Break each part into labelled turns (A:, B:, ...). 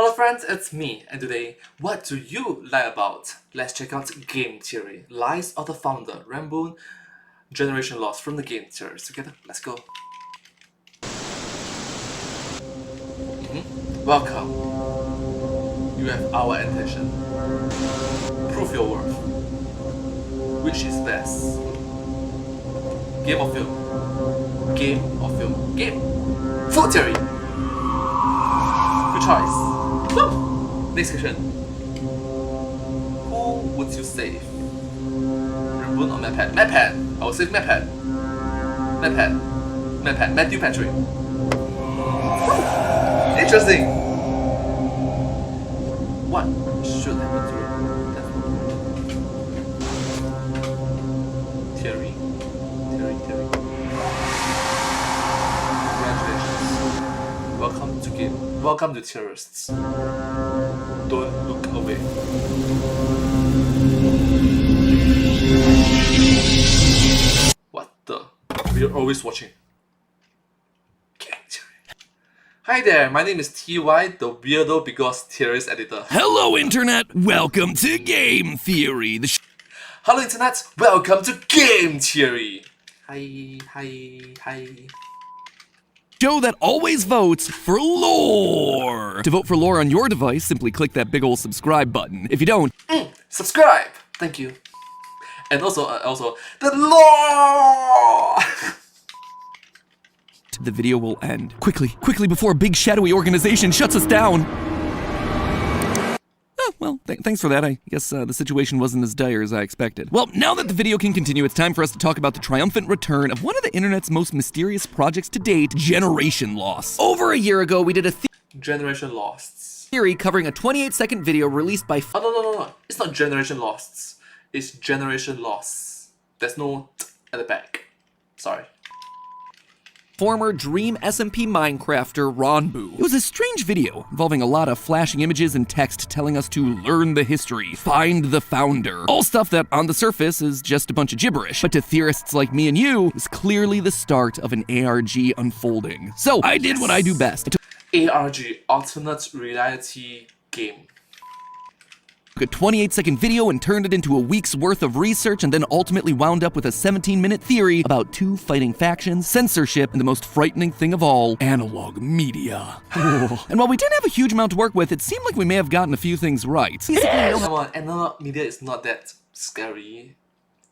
A: Hello friends, it's me, and today, what do you lie about? Let's check out Game Theory, Lies of the Founder, Ranboo, Generation Lost from the Game Theorists. Together, let's go. Welcome. You have our attention. Prove your worth. Which is best? Game or film? Game or film? Game! Food Theory! Good choice. Next question. Who would you save? Rambu or Mapad? Mapad! I will save Mapad. Mapad. Matthew Patrick. Interesting. What should happen to Theory. Congratulations. Welcome to Theorists. Don't look away. What the? We're always watching. Game Theory. Hi there, my name is TY, the Weirdo Because Theorist Editor.
B: Hello Internet, welcome to Game Theory.
A: Hello Internet, welcome to Game Theory. Hi.
B: Show that always votes for lore. To vote for lore on your device, simply click that big ol' subscribe button. If you don't,
A: subscribe. Thank you. And also the lore.
B: The video will end. Quickly before a big shadowy organization shuts us down. Oh, well, thanks for that. I guess the situation wasn't as dire as I expected. Well, now that the video can continue, it's time for us to talk about the triumphant return of one of the internet's most mysterious projects to date, Generation Lost. Over a year ago, we did a
A: Generation Lost
B: theory covering a 28-second video released by
A: no. It's not Generation Lost. It's Generation Lost. There's no t at the back. Sorry.
B: Former Dream SMP Minecrafter Ranboo. It was a strange video involving a lot of flashing images and text telling us to learn the history, find the founder. All stuff that on the surface is just a bunch of gibberish, but to theorists like me and you, is clearly the start of an ARG unfolding. So I did what I do best.
A: ARG, alternate reality game.
B: A 28-second video and turned it into a week's worth of research, and then ultimately wound up with a 17-minute theory about two fighting factions, censorship, and the most frightening thing of all, analog media. And while we didn't have a huge amount to work with, it seemed like we may have gotten a few things right.
A: Come on, analog media is not that scary,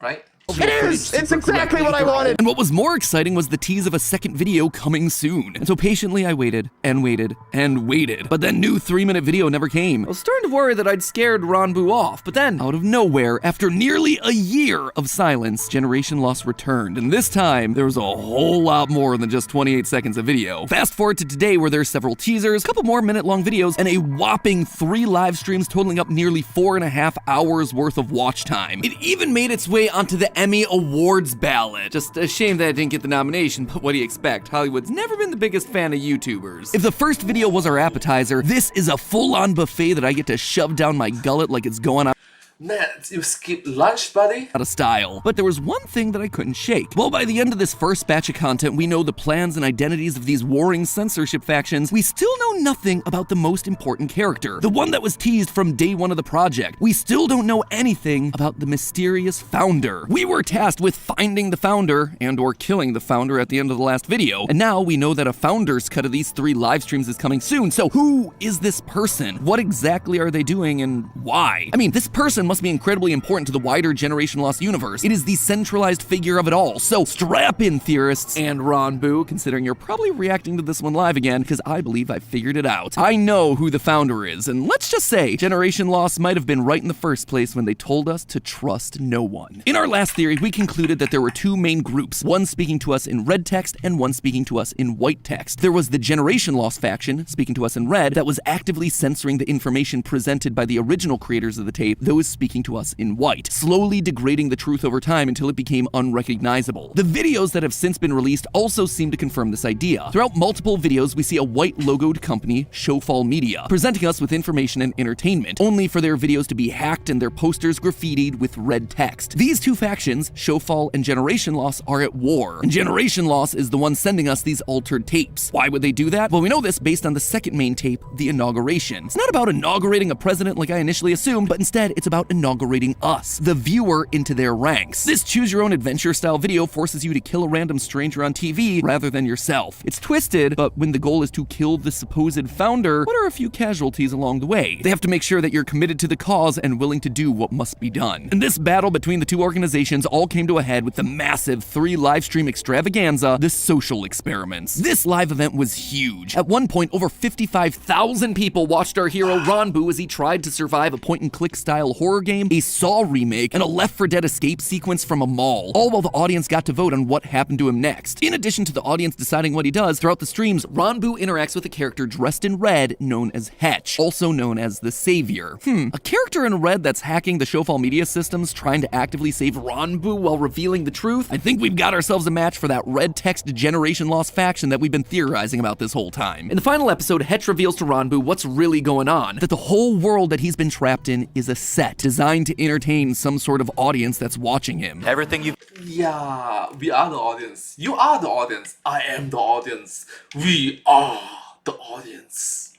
A: right?
C: It is! It's exactly what I wanted!
B: And what was more exciting was the tease of a second video coming soon. And so patiently I waited, and waited, and waited. But then new 3-minute video never came. I was starting to worry that I'd scared Ranboo off, but then, out of nowhere, after nearly a year of silence, Generation Lost returned. And this time, there was a whole lot more than just 28 seconds of video. Fast forward to today where there's several teasers, a couple more minute-long videos, and a whopping 3 live streams totaling up nearly 4.5 hours worth of watch time. It even made its way onto the Emmy Awards ballot. Just a shame that it didn't get the nomination, but what do you expect? Hollywood's never been the biggest fan of YouTubers. If the first video was our appetizer, this is a full-on buffet that I get to shove down my gullet like it's going on.
A: Man, you skipped lunch, buddy?
B: Out of style. But there was one thing that I couldn't shake. Well, by the end of this first batch of content, we know the plans and identities of these warring censorship factions. We still know nothing about the most important character, the one that was teased from day one of the project. We still don't know anything about the mysterious founder. We were tasked with finding the founder and or killing the founder at the end of the last video. And now we know that a founder's cut of these 3 live streams is coming soon. So who is this person? What exactly are they doing and why? I mean, this person must be incredibly important to the wider Generation Lost universe. It is the centralized figure of it all. So strap in, theorists and Ranboo, considering you're probably reacting to this one live again, because I believe I figured it out. I know who the founder is, and let's just say Generation Lost might have been right in the first place when they told us to trust no one. In our last theory, we concluded that there were 2 main groups, one speaking to us in red text and one speaking to us in white text. There was the Generation Lost faction, speaking to us in red, that was actively censoring the information presented by the original creators of the tape. Those speaking to us in white, slowly degrading the truth over time until it became unrecognizable. The videos that have since been released also seem to confirm this idea. Throughout multiple videos, we see a white logoed company, Showfall Media, presenting us with information and entertainment, only for their videos to be hacked and their posters graffitied with red text. These two factions, Showfall and Generation Loss, are at war, and Generation Loss is the one sending us these altered tapes. Why would they do that? Well, we know this based on the second main tape, the inauguration. It's not about inaugurating a president like I initially assumed, but instead it's about inaugurating us, the viewer, into their ranks. This choose-your-own-adventure style video forces you to kill a random stranger on TV rather than yourself. It's twisted, but when the goal is to kill the supposed founder, what are a few casualties along the way? They have to make sure that you're committed to the cause and willing to do what must be done. And this battle between the two organizations all came to a head with the massive 3 livestream extravaganza, the Social Experiments. This live event was huge. At one point, over 55,000 people watched our hero Ranboo as he tried to survive a point-and-click style horror game, a Saw remake, and a Left 4 Dead escape sequence from a mall, all while the audience got to vote on what happened to him next. In addition to the audience deciding what he does, throughout the streams, Ranboo interacts with a character dressed in red known as Hetch, also known as the Savior. A character in red that's hacking the Showfall media systems, trying to actively save Ranboo while revealing the truth? I think we've got ourselves a match for that red text Generation Loss faction that we've been theorizing about this whole time. In the final episode, Hetch reveals to Ranboo what's really going on, that the whole world that he's been trapped in is a set, designed to entertain some sort of audience that's watching him.
D: Everything you
A: Yeah, we are the audience. You are the audience. I am the audience. We are the audience.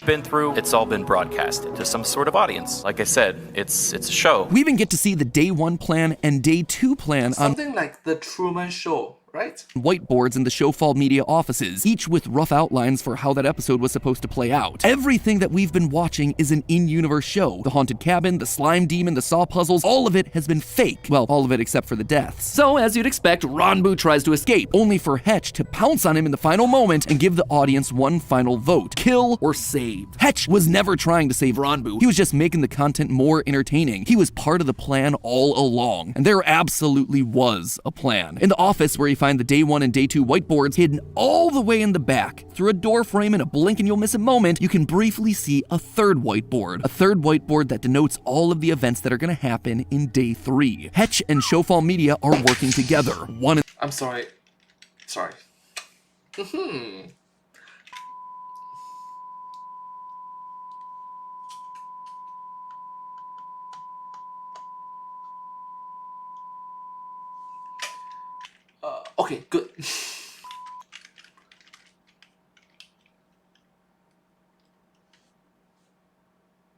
D: been through, it's all been broadcasted to some sort of audience. Like I said, it's a show.
B: We even get to see the day 1 plan and day 2 plan on
A: Something like the Truman Show, right?
B: whiteboards in the Showfall media offices, each with rough outlines for how that episode was supposed to play out. Everything that we've been watching is an in-universe show. The haunted cabin, the slime demon, the saw puzzles, all of it has been fake. Well, all of it except for the deaths. So, as you'd expect, Ranboo tries to escape, only for Hetch to pounce on him in the final moment and give the audience one final vote: kill or save. Hetch was never trying to save Ranboo. He was just making the content more entertaining. He was part of the plan all along, and there absolutely was a plan. In the office where you find the day 1 and day 2 whiteboards hidden all the way in the back, through a door frame in a blink and you'll miss a moment, you can briefly see a third whiteboard. A third whiteboard that denotes all of the events that are going to happen in day 3. Hetch and Showfall Media are working together.
A: I'm sorry. Sorry. Okay, good.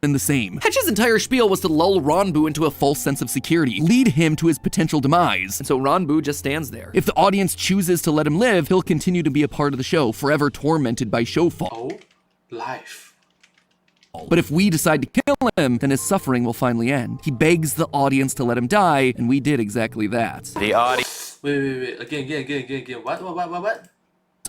B: The same. Hetch's entire spiel was to lull Ranboo into a false sense of security, lead him to his potential demise, and so Ranboo just stands there. If the audience chooses to let him live, he'll continue to be a part of the show, forever tormented by Showfall.
A: Oh, life.
B: But if we decide to kill him, then his suffering will finally end. He begs the audience to let him die, and we did exactly that.
D: The audience.
A: Wait. Again. What?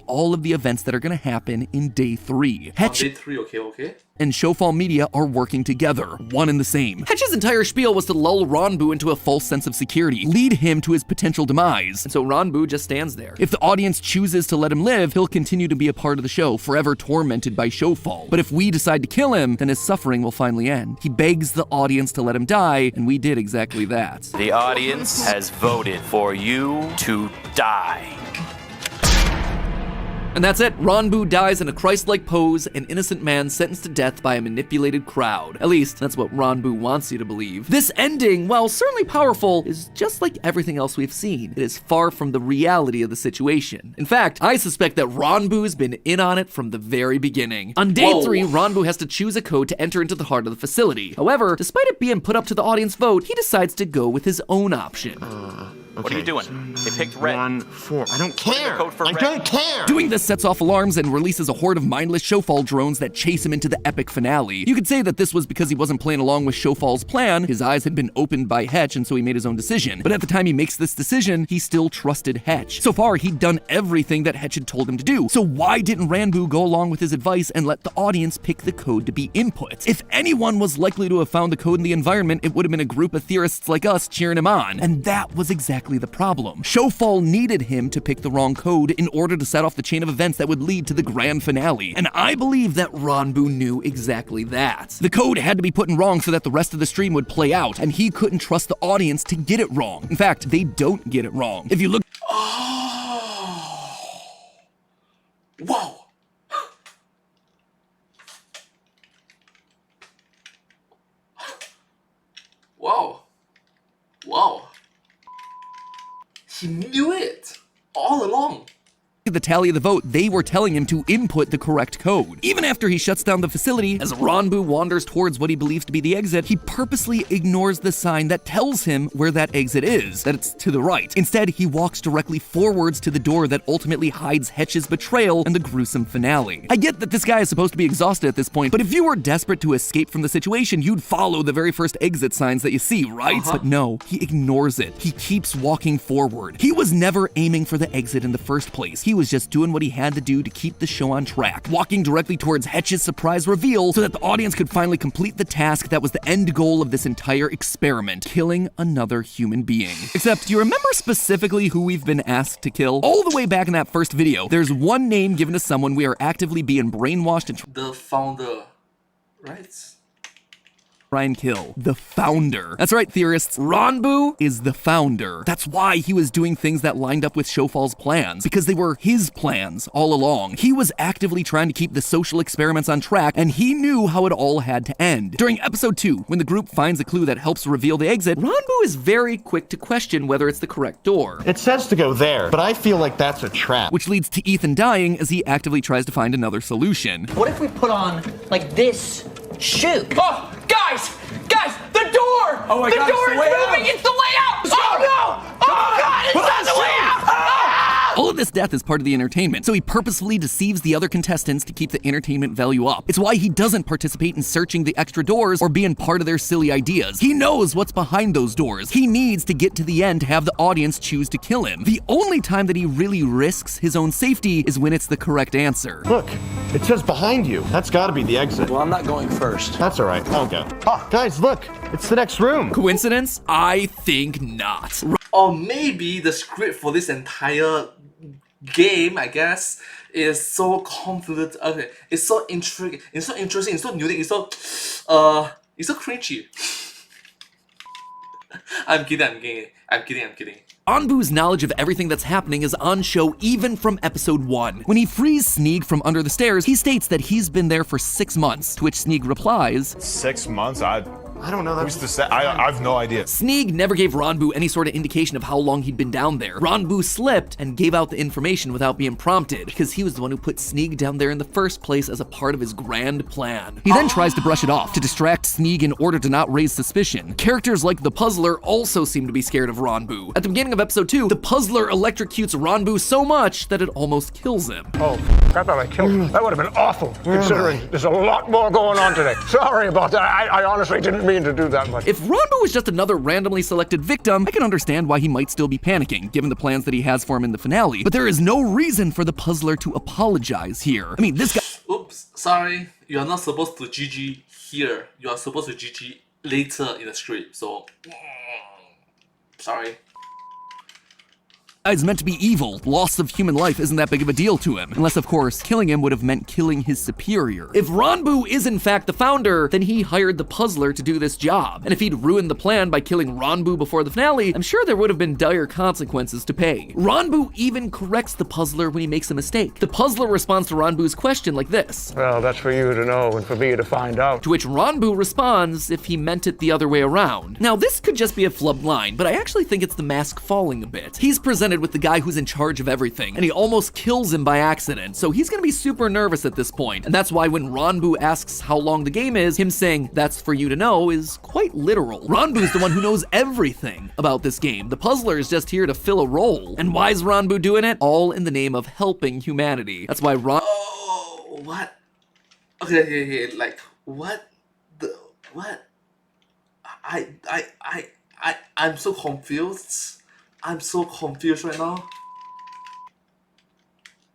B: All of the events that are going to happen in day 3.
A: On
B: Hetch
A: day 3, okay.
B: and Showfall Media are working together, one and the same. Hetch's entire spiel was to lull Ranboo into a false sense of security, lead him to his potential demise, and so Ranboo just stands there. If the audience chooses to let him live, he'll continue to be a part of the show, forever tormented by Showfall. But if we decide to kill him, then his suffering will finally end. He begs the audience to let him die, and we did exactly that.
D: The audience has voted for you to die.
B: And that's it. Ranboo dies in a Christ-like pose, an innocent man sentenced to death by a manipulated crowd. At least, that's what Ranboo wants you to believe. This ending, while certainly powerful, is just like everything else we've seen. It is far from the reality of the situation. In fact, I suspect that Ranboo's been in on it from the very beginning. On day 3, Ranboo has to choose a code to enter into the heart of the facility. However, despite it being put up to the audience vote, he decides to go with his own option.
D: What are you doing? They picked red.
C: 1, 4. I don't care.
D: code for
C: I
D: red.
C: don't care.
B: Doing this sets off alarms and releases a horde of mindless Showfall drones that chase him into the epic finale. You could say that this was because he wasn't playing along with Showfall's plan. His eyes had been opened by Hetch, and so he made his own decision. But at the time he makes this decision, he still trusted Hetch. So far, he'd done everything that Hetch had told him to do. So why didn't Ranboo go along with his advice and let the audience pick the code to be input? If anyone was likely to have found the code in the environment, it would have been a group of theorists like us cheering him on. And that was exactly exactly the problem. Showfall needed him to pick the wrong code in order to set off the chain of events that would lead to the grand finale, and I believe that Ranboo knew exactly that. The code had to be put in wrong so that the rest of the stream would play out, and he couldn't trust the audience to get it wrong. In fact, they don't get it wrong. If you look—
A: Oh. Wow. Wow. Wow. He knew it all along.
B: the tally of the vote, they were telling him to input the correct code. Even after he shuts down the facility, as Ranboo wanders towards what he believes to be the exit, he purposely ignores the sign that tells him where that exit is, that it's to the right. Instead, he walks directly forwards to the door that ultimately hides Hetch's betrayal and the gruesome finale. I get that this guy is supposed to be exhausted at this point, but if you were desperate to escape from the situation, you'd follow the very first exit signs that you see, right? But no, he ignores it. He keeps walking forward. He was never aiming for the exit in the first place. He was just doing what he had to do to keep the show on track, walking directly towards Hetch's surprise reveal so that the audience could finally complete the task that was the end goal of this entire experiment, killing another human being. Except, do you remember specifically who we've been asked to kill? All the way back in that first video, there's one name given to someone we are actively being brainwashed and
A: The founder, right?
B: try and kill. The founder. That's right, theorists. Ranboo is the founder. That's why he was doing things that lined up with Showfall's plans, because they were his plans all along. He was actively trying to keep the social experiments on track, and he knew how it all had to end. During episode 2, when the group finds a clue that helps reveal the exit, Ranboo is very quick to question whether it's the correct door.
C: It says to go there, but I feel like that's a trap.
B: Which leads to Ethan dying as he actively tries to find another solution.
E: What if we put on, like, this shoe?
F: Oh, guys, the door!
G: Oh my God,
F: the door
G: it's the way
F: is
G: out.
F: moving! It's the way out! Oh no! Oh God, it's not the way out! Ah!
B: All of this death is part of the entertainment, so he purposefully deceives the other contestants to keep the entertainment value up. It's why he doesn't participate in searching the extra doors or being part of their silly ideas. He knows what's behind those doors. He needs to get to the end to have the audience choose to kill him. The only time that he really risks his own safety is when it's the correct answer.
C: Look, it says behind you. That's gotta be the exit.
G: Well, I'm not going first.
C: That's all right, I'll go. Oh, guys, look, it's the next room.
B: Coincidence? I think not.
A: Or maybe the script for this entire game, I guess, is so confident. Okay, it's so intriguing, it's so interesting, it's so unique, it's so cringy. I'm kidding.
B: Ranboo's knowledge of everything that's happening is on show even from episode 1. When he frees Sneeg from under the stairs, he states that he's been there for 6 months, to which Sneeg replies,
H: 6 months?
C: I don't know,
H: Who's to say? I have no idea.
B: Sneeg never gave Ranboo any sort of indication of how long he'd been down there. Ranboo slipped and gave out the information without being prompted, because he was the one who put Sneeg down there in the first place as a part of his grand plan. He then tries to brush it off, to distract Sneeg in order to not raise suspicion. Characters like the Puzzler also seem to be scared of Ranboo. At the beginning of episode 2, the Puzzler electrocutes Ranboo so much that it almost kills him.
I: Oh, I thought I killed him. That would have been awful, considering there's a lot more going on today. Sorry about that. I honestly didn't mean to do that much.
B: If Ranboo was just another randomly selected victim, I can understand why he might still be panicking, given the plans that he has for him in the finale. But there is no reason for the Puzzler to apologize here. I mean, this guy—
A: Oops, sorry. You are not supposed to GG here. You are supposed to GG later in the script. So, sorry.
B: is meant to be evil. Loss of human life isn't that big of a deal to him. Unless, of course, killing him would have meant killing his superior. If Ranboo is in fact the founder, then he hired the Puzzler to do this job. And if he'd ruined the plan by killing Ranboo before the finale, I'm sure there would have been dire consequences to pay. Ranboo even corrects the Puzzler when he makes a mistake. The Puzzler responds to Ranboo's question like this.
I: Well, that's for you to know and for me to find out.
B: To which Ranboo responds if he meant it the other way around. Now, this could just be a flubbed line, but I actually think it's the mask falling a bit. He's presented with the guy who's in charge of everything, and he almost kills him by accident, so he's gonna be super nervous at this point. And that's why when Ranboo asks how long the game is, him saying, "That's for you to know," is quite literal. Ranboo's the one who knows everything about this game. The Puzzler is just here to fill a role. And why is Ranboo doing it? All in the name of helping humanity. That's why
A: Oh, what? Okay, like, what? I'm so confused. I'm so confused right now.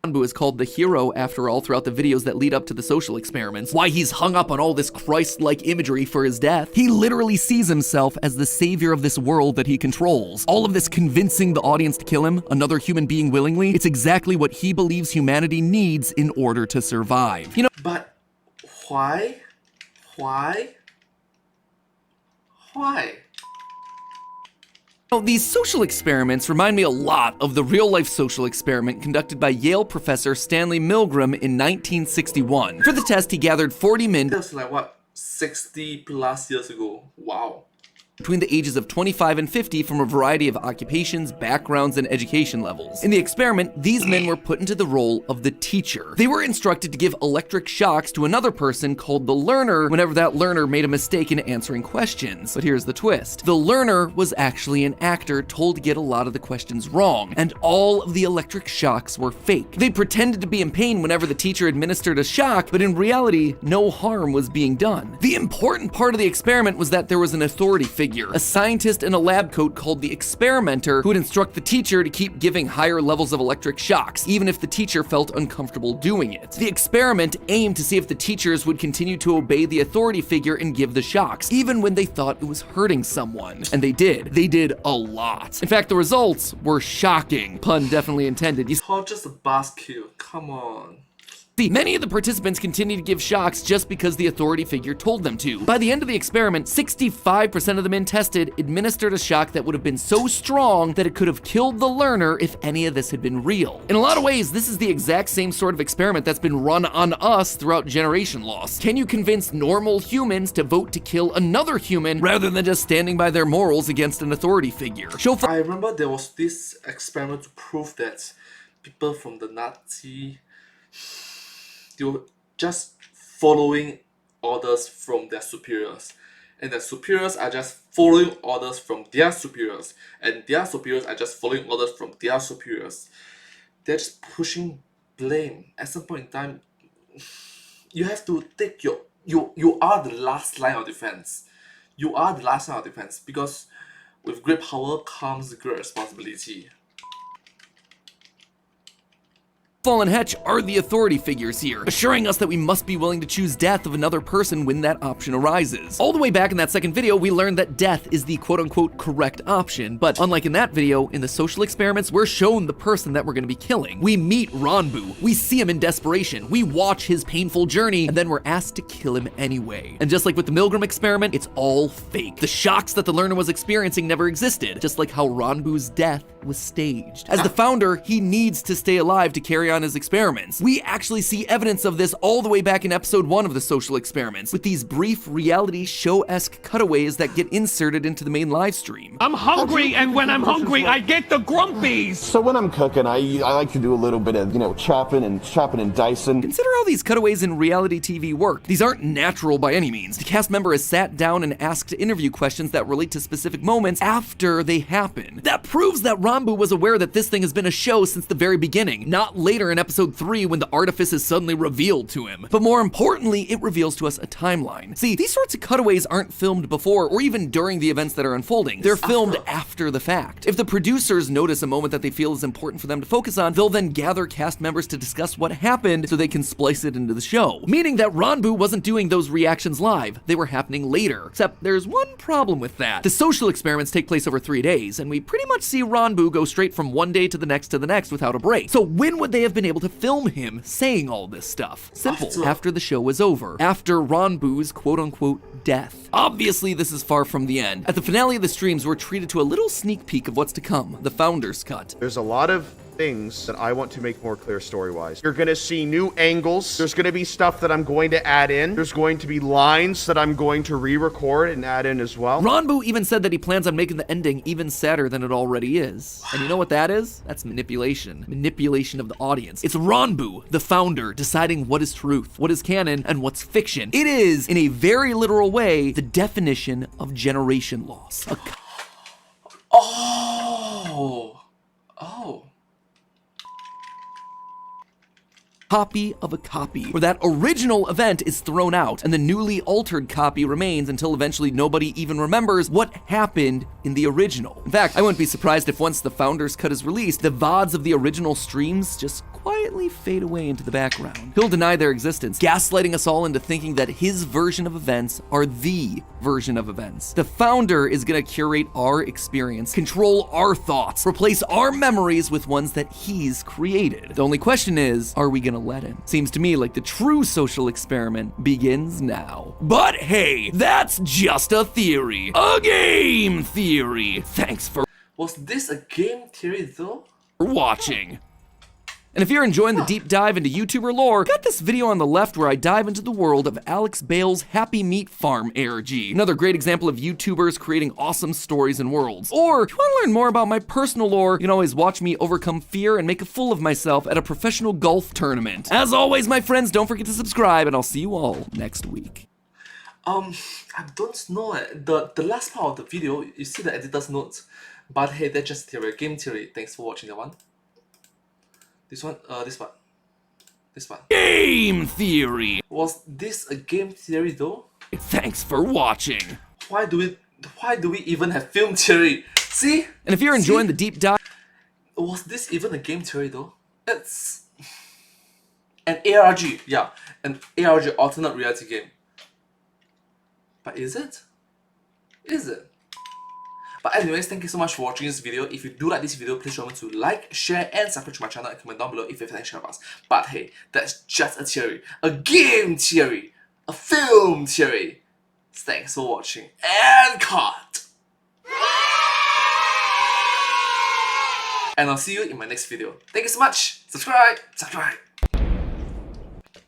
B: Ranboo is called the hero, after all, throughout the videos that lead up to the social experiments. Why he's hung up on all this Christ-like imagery for his death. He literally sees himself as the savior of this world that he controls. All of this convincing the audience to kill him, another human being willingly, it's exactly what he believes humanity needs in order to survive. You know,
A: But why?
B: These social experiments remind me a lot of the real-life social experiment conducted by Yale professor Stanley Milgram in 1961. For the test, he gathered 40 men
A: That was like what, 60 plus years ago. Wow.
B: between the ages of 25 and 50 from a variety of occupations, backgrounds, and education levels. In the experiment, these men were put into the role of the teacher. They were instructed to give electric shocks to another person called the learner whenever that learner made a mistake in answering questions. But here's the twist. The learner was actually an actor told to get a lot of the questions wrong, and all of the electric shocks were fake. They pretended to be in pain whenever the teacher administered a shock, but in reality, no harm was being done. The important part of the experiment was that there was an authority figure, a scientist in a lab coat called the experimenter, who would instruct the teacher to keep giving higher levels of electric shocks, even if the teacher felt uncomfortable doing it. The experiment aimed to see if the teachers would continue to obey the authority figure and give the shocks, even when they thought it was hurting someone. And they did. They did a lot. In fact, the results were shocking. Pun definitely intended. You
A: How just a buzzkill? Come on.
B: see, many of the participants continued to give shocks just because the authority figure told them to. By the end of the experiment, 65% of the men tested administered a shock that would have been so strong that it could have killed the learner if any of this had been real. In a lot of ways, this is the exact same sort of experiment that's been run on us throughout generation loss. Can you convince normal humans to vote to kill another human rather than just standing by their morals against an authority figure? Show
A: I remember there was this experiment to prove that people from the Nazi, they were just following orders from their superiors, and their superiors are just following orders from their superiors, and their superiors are just following orders from their superiors. They're just pushing blame. At some point in time, you have to take you are the last line of defense. You are the last line of defense, because with great power comes great responsibility.
B: Fallen Hetch are the authority figures here, assuring us that we must be willing to choose death of another person when that option arises. All the way back in that second video, we learned that death is the quote-unquote correct option, but unlike in that video, in the social experiments, we're shown the person that we're going to be killing. We meet Ranboo, we see him in desperation, we watch his painful journey, and then we're asked to kill him anyway. And just like with the Milgram experiment, it's all fake. The shocks that the learner was experiencing never existed, just like how Ranboo's death was staged. As the founder, he needs to stay alive to carry on his experiments. We actually see evidence of this all the way back in episode 1 of the social experiments, with these brief reality show-esque cutaways that get inserted into the main live stream.
F: I'm hungry, and when I'm hungry, I get the grumpies.
C: So when I'm cooking, I like to do a little bit of, chopping and dicing.
B: Consider how these cutaways in reality TV work. These aren't natural by any means. The cast member is sat down and asked to interview questions that relate to specific moments after they happen. That proves that Rambu was aware that this thing has been a show since the very beginning, not later in episode 3 when the artifice is suddenly revealed to him. But more importantly, it reveals to us a timeline. See, these sorts of cutaways aren't filmed before or even during the events that are unfolding. They're filmed after the fact. If the producers notice a moment that they feel is important for them to focus on, they'll then gather cast members to discuss what happened so they can splice it into the show. Meaning that Ranboo wasn't doing those reactions live. They were happening later. Except there's one problem with that. The social experiments take place over 3 days, and we pretty much see Ranboo go straight from one day to the next without a break. So when would they have been able to film him saying all this stuff? Simple. After the show was over. After Ranboo's quote-unquote death. Obviously, this is far from the end. At the finale of the streams, we're treated to a little sneak peek of what's to come, the Founder's Cut.
C: There's a lot of things that I want to make more clear story-wise. You're gonna see new angles. There's gonna be stuff that I'm going to add in. There's going to be lines that I'm going to re-record and add in as well.
B: Ranboo even said that he plans on making the ending even sadder than it already is. And you know what that is? That's manipulation. Manipulation of the audience. It's Ranboo, the founder, deciding what is truth, what is canon, and what's fiction. It is, in a very literal way, the definition of generation loss.
A: Oh.
B: Copy of a copy, where that original event is thrown out and the newly altered copy remains until eventually nobody even remembers what happened in the original. In fact, I wouldn't be surprised if once the Founder's Cut is released, the VODs of the original streams just quietly fade away into the background. He'll deny their existence, gaslighting us all into thinking that his version of events are the version of events. The founder is gonna curate our experience, control our thoughts, replace our memories with ones that he's created. The only question is, are we gonna let him? Seems to me like the true social experiment begins now. But hey, that's just a theory. A game theory. Thanks for
A: Was this a game theory though?
B: watching. And if you're enjoying the deep dive into YouTuber lore, got this video on the left where I dive into the world of Alex Bale's Happy Meat Farm ARG. Another great example of YouTubers creating awesome stories and worlds. Or, if you want to learn more about my personal lore, you can always watch me overcome fear and make a fool of myself at a professional golf tournament. As always, my friends, don't forget to subscribe, and I'll see you all next week.
A: I don't know. The last part of the video, you see the editor's notes. But hey, that's just theory, game theory. Thanks for watching that one. This one, this one. This one.
B: Game theory.
A: Was this a game theory though?
B: Thanks for watching.
A: Why do we even have film theory? See?
B: And if you're enjoying the deep dive,
A: Was this even a game theory though? It's an ARG, yeah, an ARG, alternate reality game. But is it? Is it? But anyways, thank you so much for watching this video. If you do like this video, please remember to like, share, and subscribe to my channel and comment down below if you have anything to share with us. But hey, that's just a theory. A game theory. A film theory. Thanks for watching. And cut! And I'll see you in my next video. Thank you so much. Subscribe. Subscribe.